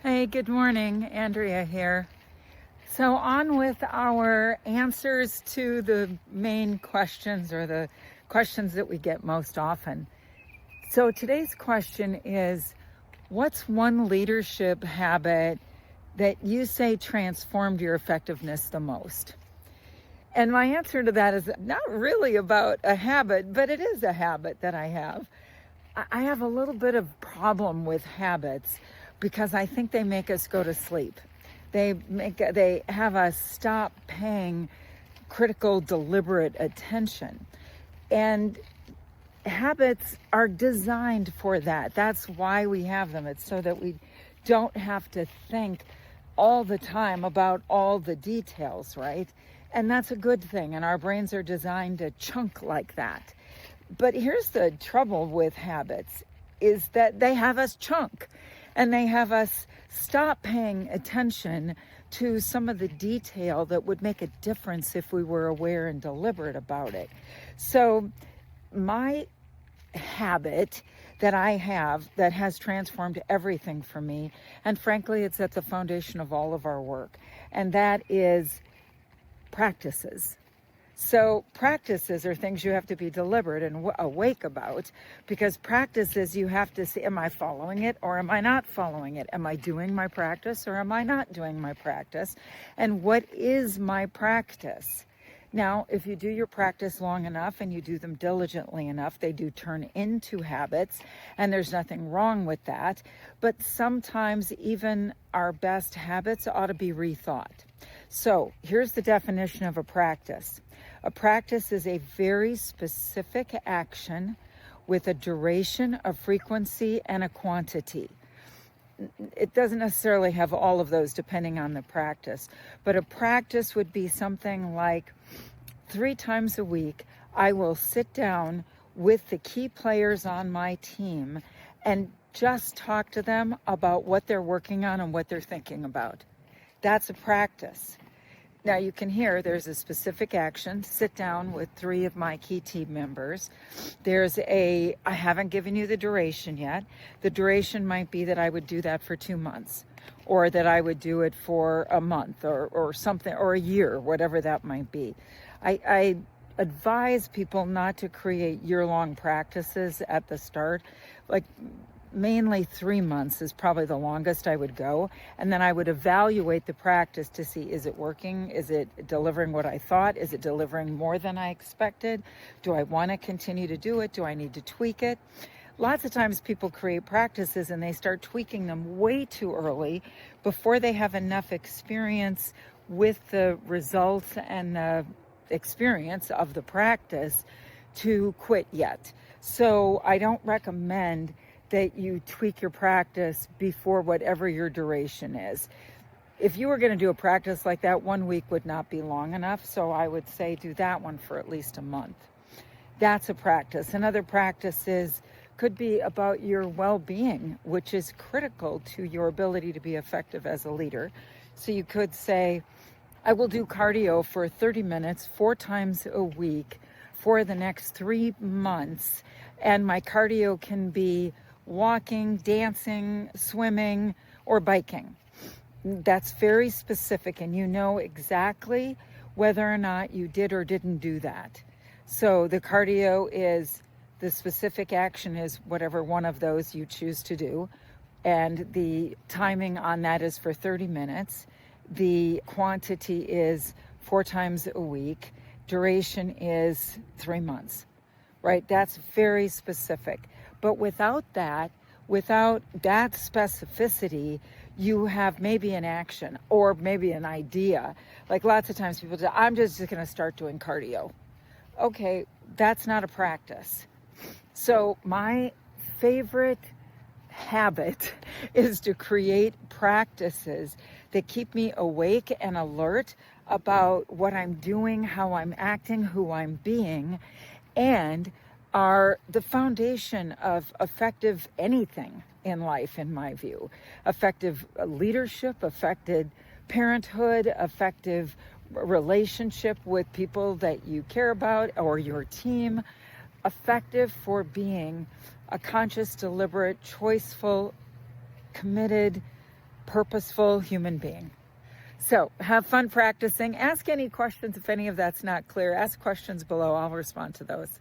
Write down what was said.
Hey, good morning. Andrea here. So, on with our answers to the main questions or the questions that we get most often. So, today's question is, what's one leadership habit that you say transformed your effectiveness the most? And my answer to that is not really about a habit, but it is a habit that I have. I have a little bit of problem with habits because I think they make us go to sleep. They have us stop paying critical, deliberate attention. And habits are designed for that. That's why we have them. It's so that we don't have to think all the time about all the details, right? And that's a good thing. And our brains are designed to chunk like that. But here's the trouble with habits is that they have us chunk and they have us stop paying attention to some of the detail that would make a difference if we were aware and deliberate about it. So my habit that I have that has transformed everything for me, and frankly, it's at the foundation of all of our work, and that is practices. So practices are things you have to be deliberate and awake about, because practices you have to see, am I following it or am I not following it? Am I doing my practice or am I not doing my practice? And what is my practice? Now, if you do your practice long enough and you do them diligently enough, they do turn into habits, and there's nothing wrong with that. But sometimes even our best habits ought to be rethought. So here's the definition of a practice. A practice is a very specific action with a duration, a frequency, and a quantity. It doesn't necessarily have all of those depending on the practice, but a practice would be something like 3 times a week, I will sit down with the key players on my team and just talk to them about what they're working on and what they're thinking about. That's a practice. Now you can hear there's a specific action, sit down with 3 of my key team members. I haven't given you the duration yet. The duration might be that I would do that for 2 months, or that I would do it for a month or something, or a year, whatever that might be. I advise people not to create year-long practices at the start. Like, mainly 3 months is probably the longest I would go. And then I would evaluate the practice to see, is it working? Is it delivering what I thought? Is it delivering more than I expected? Do I want to continue to do it? Do I need to tweak it? Lots of times people create practices and they start tweaking them way too early before they have enough experience with the results and the experience of the practice to quit yet. So I don't recommend that you tweak your practice before whatever your duration is. If you were going to do a practice like that, 1 week would not be long enough. So I would say do that one for at least a month. That's a practice. Another practice could be about your well-being, which is critical to your ability to be effective as a leader. So you could say, I will do cardio for 30 minutes, 4 times a week for the next 3 months. And my cardio can be walking, dancing, swimming, or biking. That's very specific, and you know exactly whether or not you did or didn't do that. So the cardio is, the specific action is whatever one of those you choose to do, and the timing on that is for 30 minutes. The quantity is 4 times a week. Duration is 3 months, right? That's very specific. But without that specificity, you have maybe an action or maybe an idea. Like lots of times people say, I'm just going to start doing cardio. Okay, that's not a practice. So my favorite habit is to create practices that keep me awake and alert about what I'm doing, how I'm acting, who I'm being, and are the foundation of effective anything in life, in my view. Effective leadership, effective parenthood, effective relationship with people that you care about or your team, effective for being a conscious, deliberate, choiceful, committed purposeful human being. So have fun practicing. Ask any questions if any of that's not clear. Ask questions below. I'll respond to those.